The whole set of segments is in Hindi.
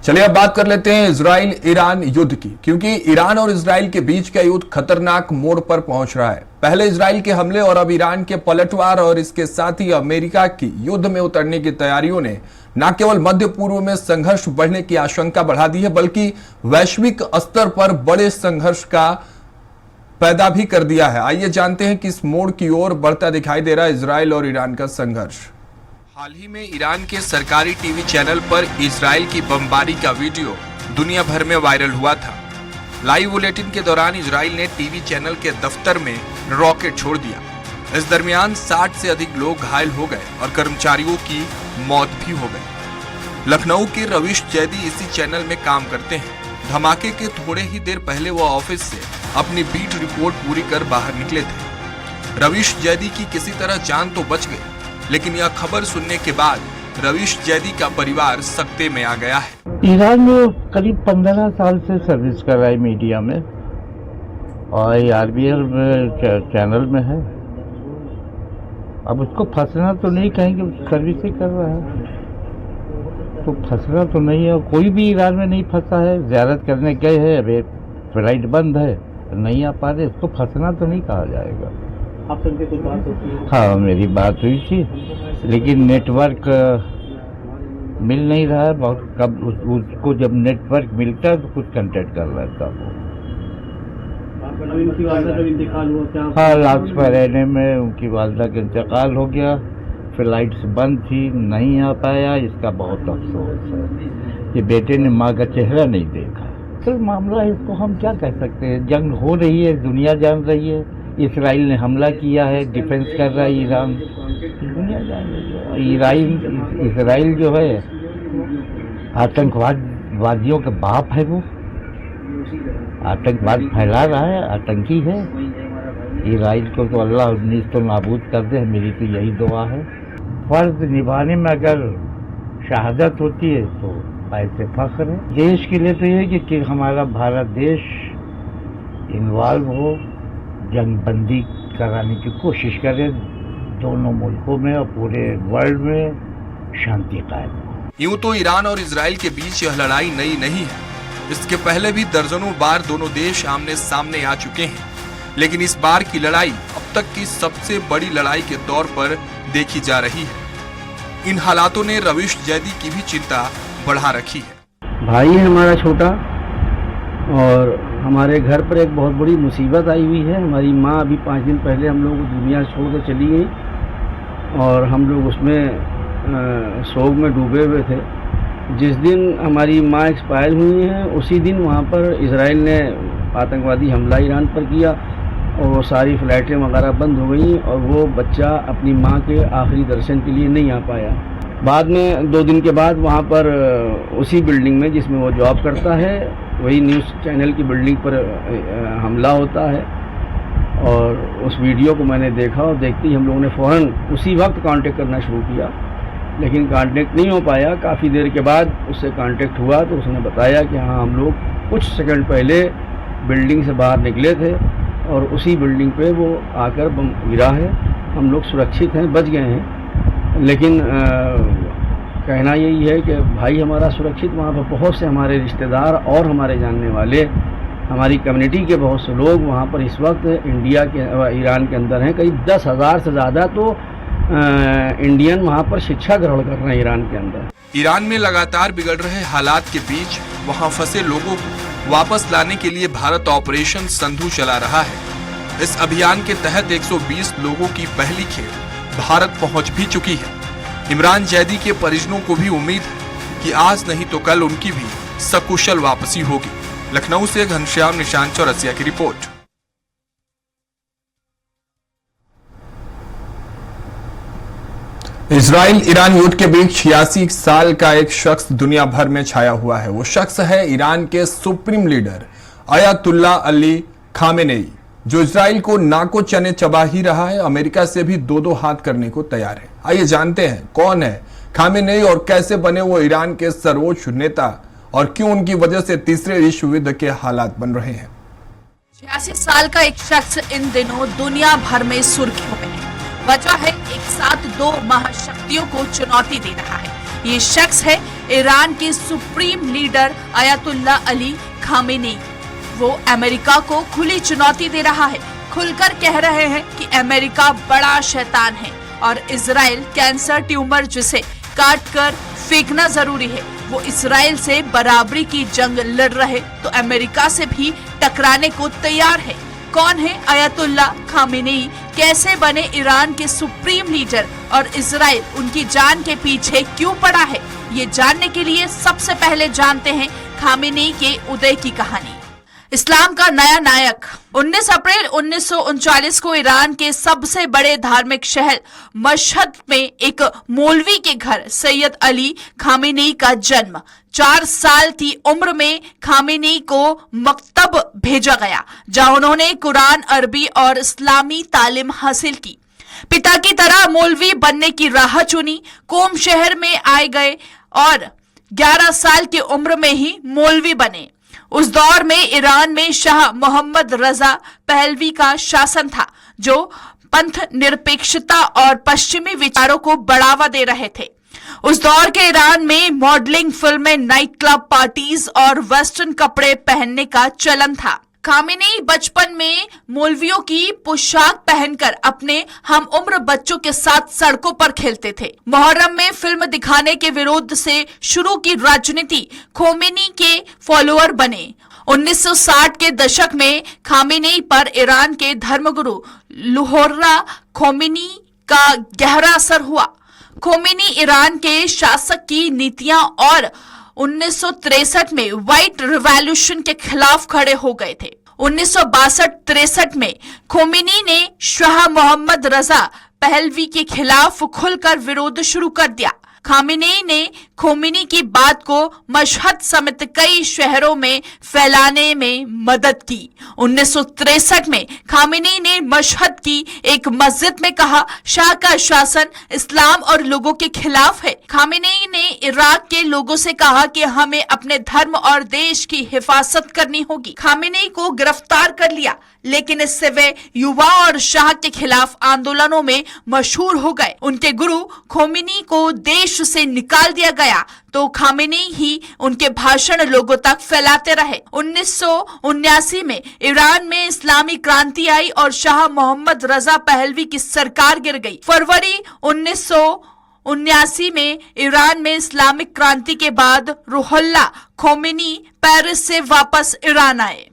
चलिए अब बात कर लेते हैं इजराइल ईरान युद्ध की, क्योंकि ईरान और इजराइल के बीच का युद्ध खतरनाक मोड़ पर पहुंच रहा है। पहले इजराइल के हमले और अब ईरान के पलटवार और इसके साथ ही अमेरिका की युद्ध में उतरने की तैयारियों ने न केवल मध्य पूर्व में संघर्ष बढ़ने की आशंका बढ़ा दी है, बल्कि वैश्विक स्तर पर बड़े संघर्ष का पैदा भी कर दिया है। आइए जानते हैं कि इस मोड़ की ओर बढ़ता दिखाई दे रहा है इजराइल और ईरान का संघर्ष। हाल ही में ईरान के सरकारी टीवी चैनल पर इजराइल की बमबारी का वीडियो दुनिया भर में वायरल हुआ था। लाइव बुलेटिन के दौरान इजराइल ने टीवी चैनल के दफ्तर में रॉकेट छोड़ दिया। इस दरमियान 60 से अधिक लोग घायल हो गए और कर्मचारियों की मौत भी हो गई। लखनऊ के रवीश जैदी इसी चैनल में काम करते हैं। धमाके के थोड़े ही देर पहले वो ऑफिस से अपनी बीट रिपोर्ट पूरी कर बाहर निकले थे। रवीश जैदी की किसी तरह जान तो बच गई, लेकिन यह खबर सुनने के बाद रवीश जैदी का परिवार सकते में आ गया है। ईरान में करीब 15 साल से सर्विस कर रहा है मीडिया में और आरबीएल चैनल में है। अब उसको फंसना तो नहीं कहेंगे, सर्विस ही कर रहा है तो फंसना तो नहीं है। कोई भी ईरान में नहीं फंसा है। ज़ियारत करने गए हैं, अभी फ्लाइट बंद है, नहीं आ पा रहे, इसको फंसना तो नहीं कहा जाएगा। आपसे उनकी कोई बात होती है? हाँ, मेरी बात हुई थी, लेकिन नेटवर्क मिल नहीं रहा है। बहुत कब उसको जब नेटवर्क मिलता है तो कुछ कंटेक्ट कर लेता वो। उनकी वालदा का इंतकाल हुआ क्या? हाँ, लास्ट महीने में उनकी वालदा का इंतकाल हो गया। फ्लाइट्स बंद थी, नहीं आ पाया, इसका बहुत अफसोस है कि बेटे ने माँ का चेहरा नहीं देखा। तो मामला है, इसको हम क्या कह सकते हैं। जंग हो रही है, दुनिया जान रही है। इसराइल ने हमला किया है, डिफेंस कर रहा है ईरान, दुनिया जान रही है। इसराइल जो है आतंकवादियों का बाप है, वो आतंकवाद फैला रहा है, आतंकी है। इसराइल को तो अल्लाह उन्नीस तो नाबूद कर दे, मेरी तो यही दुआ है। फर्ज निभाने में अगर शहादत होती है तो ऐसे फख्र है। देश के लिए तो ये कि हमारा भारत देश इन्वॉल्व हो, जंगबंदी कराने की कोशिश करें दोनों मुल्कों में और पूरे वर्ल्ड में शांति कायम हो। यूं तो ईरान और इजराइल के बीच यह लड़ाई नई नहीं है। इसके पहले भी दर्जनों बार दोनों देश आमने सामने आ चुके हैं, लेकिन इस बार की लड़ाई अब तक की सबसे बड़ी लड़ाई के तौर पर देखी जा रही है। इन हालातों ने रवीश जैदी की भी चिंता बढ़ा रखी है। भाई है हमारा छोटा, और हमारे घर पर एक बहुत बड़ी मुसीबत आई हुई है। हमारी माँ अभी 5 दिन पहले हम लोग दुनिया छोड़कर चली गई और हम लोग उसमें शोक में डूबे हुए थे। जिस दिन हमारी माँ एक्सपायर हुई हैं उसी दिन वहाँ पर इजराइल ने आतंकवादी हमला ईरान पर किया और वो सारी फ़्लाइटें वगैरह बंद हो गई और वो बच्चा अपनी माँ के आखिरी दर्शन के लिए नहीं आ पाया। बाद में 2 दिन के बाद वहाँ पर उसी बिल्डिंग में जिसमें वो जॉब करता है, वही न्यूज़ चैनल की बिल्डिंग पर हमला होता है और उस वीडियो को मैंने देखा और देखते ही हम लोगों ने फ़ौरन उसी वक्त कांटेक्ट करना शुरू किया, लेकिन कांटेक्ट नहीं हो पाया। काफ़ी देर के बाद उससे कांटेक्ट हुआ तो उसने बताया कि हाँ, हम लोग कुछ सेकंड पहले बिल्डिंग से बाहर निकले थे और उसी बिल्डिंग पे वो आकर बम गिरा है। हम लोग सुरक्षित हैं, बच गए हैं, लेकिन कहना यही है कि भाई हमारा सुरक्षित, वहाँ पर बहुत से हमारे रिश्तेदार और हमारे जानने वाले, हमारी कम्युनिटी के बहुत से लोग वहाँ पर इस वक्त इंडिया के ईरान के अंदर हैं। करीब 10,000 से ज़्यादा तो इंडियन वहाँ पर शिक्षा ग्रहण कर रहे हैं ईरान के अंदर। ईरान में लगातार बिगड़ रहे हालात के बीच वहाँ फंसे लोगों को वापस लाने के लिए भारत ऑपरेशन संधू चला रहा है। इस अभियान के तहत 120 लोगों की पहली खेप भारत पहुंच भी चुकी है। इमरान जैदी के परिजनों को भी उम्मीद है कि आज नहीं तो कल उनकी भी सकुशल वापसी होगी। लखनऊ से घनश्याम निशान चौरसिया की रिपोर्ट। इजराइल ईरान युद्ध के बीच 86 साल का एक शख्स दुनिया भर में छाया हुआ है। वो शख्स है ईरान के supreme leader Ayatollah Ali Khamenei, जो इजराइल को नाको चने चबा ही रहा है, अमेरिका से भी 2-2 हाथ करने को तैयार है। आइए जानते हैं कौन है खामेनेई और कैसे बने वो ईरान के सर्वोच्च नेता और क्यों उनकी वजह से तीसरे विश्व युद्ध के हालात बन रहे हैं। 86 साल का एक शख्स इन दिनों दुनिया भर में सुर्खियों में है। वजह है एक साथ 2 महाशक्तियों को चुनौती दे रहा है। ये शख्स है ईरान के supreme leader Ayatollah Ali Khamenei. वो अमेरिका को खुली चुनौती दे रहा है, खुलकर कह रहे हैं कि अमेरिका बड़ा शैतान है और इजराइल कैंसर ट्यूमर जिसे काट कर फेंकना जरूरी है। वो इजराइल से बराबरी की जंग लड़ रहे तो अमेरिका से भी टकराने को तैयार है। कौन है अयातुल्ला खामेनी, कैसे बने ईरान के सुप्रीम लीडर और इजराइल उनकी जान के पीछे क्यों पड़ा है, ये जानने के लिए सबसे पहले जानते हैं खामेनी के उदय की कहानी। इस्लाम का नया नायक। 19 अप्रैल 1939 को ईरान के सबसे बड़े धार्मिक शहर मशहद में एक मौलवी के घर सैयद अली खामेनी का जन्म। 4 साल की उम्र में खामेनी को मकतब भेजा गया, जहां उन्होंने कुरान, अरबी और इस्लामी तालीम हासिल की। पिता की तरह मौलवी बनने की राह चुनी। कोम शहर में आए गए और 11 साल की उम्र में ही मौलवी बने। उस दौर में ईरान में शाह मोहम्मद रजा पहलवी का शासन था, जो पंथ निरपेक्षता और पश्चिमी विचारों को बढ़ावा दे रहे थे। उस दौर के ईरान में मॉडलिंग फिल्में, नाइट क्लब पार्टीज और वेस्टर्न कपड़े पहनने का चलन था। खामेनी बचपन में मौलवियों की पोशाक पहनकर अपने हम उम्र बच्चों के साथ सड़कों पर खेलते थे। मुहर्रम में फिल्म दिखाने के विरोध से शुरू की राजनीति खामेनी के फॉलोअर बने। 1960 के दशक में खामेनी पर ईरान के धर्मगुरु रुहोल्ला खोमेनी का गहरा असर हुआ। खोमेनी ईरान के शासक की नीतियां और 1963 में व्हाइट रिवॉल्यूशन के खिलाफ खड़े हो गए थे। 1962-63 में खोमेनी ने शाह मोहम्मद रजा पहलवी के खिलाफ खुलकर विरोध शुरू कर दिया। खामेनी ने खोमेनी की बात को मशहद समेत कई शहरों में फैलाने में मदद की। 1963 में खामेनी ने मशहद की एक मस्जिद में कहा, शाह का शासन इस्लाम और लोगों के खिलाफ है। खामेनी ने इराक के लोगों से कहा कि हमें अपने धर्म और देश की हिफाजत करनी होगी। खामेनी को गिरफ्तार कर लिया, लेकिन इससे वे युवा और शाह के खिलाफ आंदोलनों में मशहूर हो गए। उनके गुरु खोमेनी को देश से निकाल दिया गया तो खामेनी ही उनके भाषण लोगों तक फैलाते रहे। 1979 में ईरान में इस्लामी क्रांति आई और शाह मोहम्मद रजा पहलवी की सरकार गिर गई। फरवरी 1979 में ईरान में इस्लामिक क्रांति के बाद रुहोल्ला खोमेनी पेरिस से वापस ईरान आए।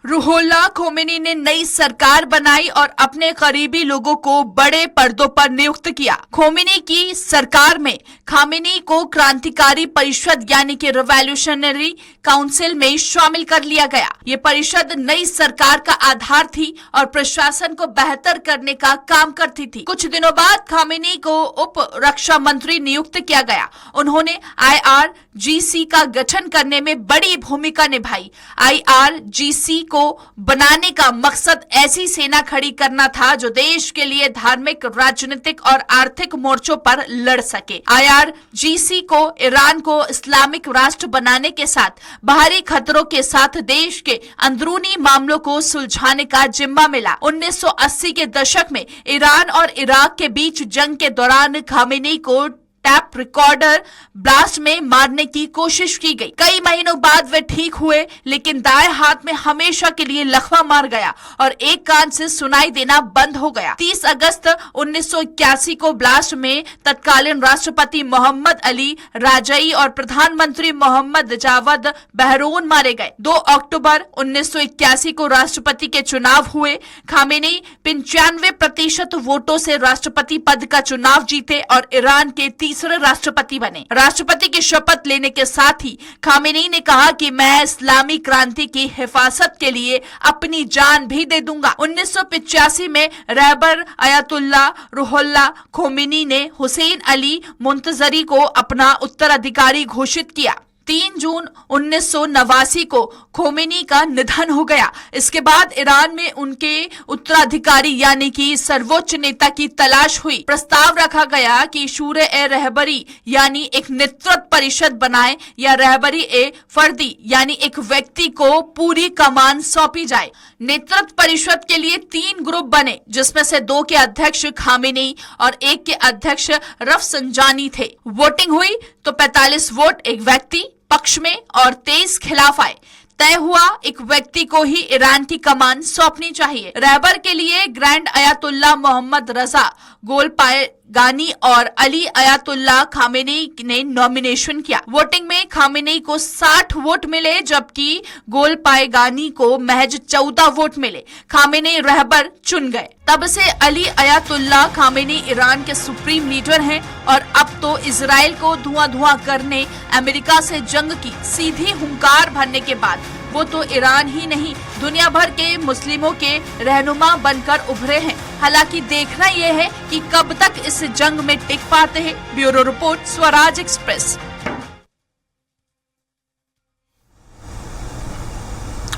रुहोल्ला खोमेनी ने नई सरकार बनाई और अपने करीबी लोगों को बड़े पर्दों पर नियुक्त किया। खोमेनी की सरकार में खामेनी को क्रांतिकारी परिषद यानी कि रिवॉल्यूशनरी काउंसिल में शामिल कर लिया गया। ये परिषद नई सरकार का आधार थी और प्रशासन को बेहतर करने का काम करती थी। कुछ दिनों बाद खामेनी को उप रक्षा मंत्री नियुक्त किया गया। उन्होंने IRGC का गठन करने में बड़ी भूमिका निभाई। IRGC को बनाने का मकसद ऐसी सेना खड़ी करना था जो देश के लिए धार्मिक, राजनीतिक और आर्थिक मोर्चों पर लड़ सके। IRGC को ईरान को इस्लामिक राष्ट्र बनाने के साथ बाहरी खतरों के साथ देश के अंदरूनी मामलों को सुलझाने का जिम्मा मिला। 1980 के दशक में ईरान और इराक के बीच जंग के दौरान खामेनी को टैप रिकॉर्डर ब्लास्ट में मारने की कोशिश की गई। कई महीनों बाद वे ठीक हुए, लेकिन दाएं हाथ में हमेशा के लिए लकवा मार गया और एक कान से सुनाई देना बंद हो गया। 30 अगस्त 1981 को ब्लास्ट में तत्कालीन राष्ट्रपति मोहम्मद अली राजई और प्रधानमंत्री मोहम्मद जावद बहरौन मारे गए। 2 अक्टूबर 1981 को राष्ट्रपति के चुनाव हुए। खामेनी 95% वोटों से राष्ट्रपति पद का चुनाव जीते और ईरान के तीसरे राष्ट्रपति बने। राष्ट्रपति की शपथ लेने के साथ ही खामेनी ने कहा कि मैं इस्लामी क्रांति की हिफाजत के लिए अपनी जान भी दे दूंगा। 1985 में रहबर अयातुल्ला रुहोल्ला खोमेनी ने हुसैन अली मुंतजरी को अपना उत्तराधिकारी घोषित किया। 3 जून 1989 को खोमेनी का निधन हो गया। इसके बाद ईरान में उनके उत्तराधिकारी यानी कि सर्वोच्च नेता की तलाश हुई। प्रस्ताव रखा गया कि शूरे ए रहबरी यानी एक नेतृत्व परिषद बनाए या रहबरी ए फर्दी यानी एक व्यक्ति को पूरी कमान सौंपी जाए। नेतृत्व परिषद के लिए 3 ग्रुप बने, जिसमें से 2 के अध्यक्ष खामेनी और 1 के अध्यक्ष रफसंजानी थे। वोटिंग हुई तो 45 वोट एक व्यक्ति पक्ष में और 23 खिलाफ आए। तय हुआ एक व्यक्ति को ही ईरान की कमान सौंपनी चाहिए। रहबर के लिए ग्रैंड अयातुल्ला मोहम्मद रजा गोलपायगानी और अली अयातुल्ला खामेनी ने नॉमिनेशन किया। वोटिंग में खामेनी को 60 वोट मिले, जबकि गोलपायगानी को महज 14 वोट मिले। खामेनी रहबर चुन गए। तब से अली अयातुल्ला खामेनी ईरान के सुप्रीम लीडर हैं और अब तो इजराइल को धुआं करने अमेरिका से जंग की सीधी हुंकार भरने के बाद वो तो ईरान ही नहीं दुनिया भर के मुस्लिमों के रहनुमा बनकर उभरे हैं। हालांकि देखना यह है कि कब तक इस जंग में टिक पाते हैं। Bureau report, Swaraj express.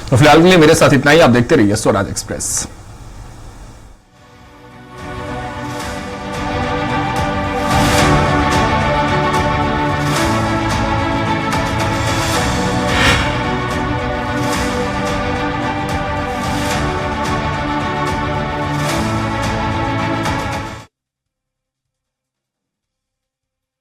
तो फिलहाल के लिए मेरे साथ इतना ही। आप देखते रहिए स्वराज एक्सप्रेस।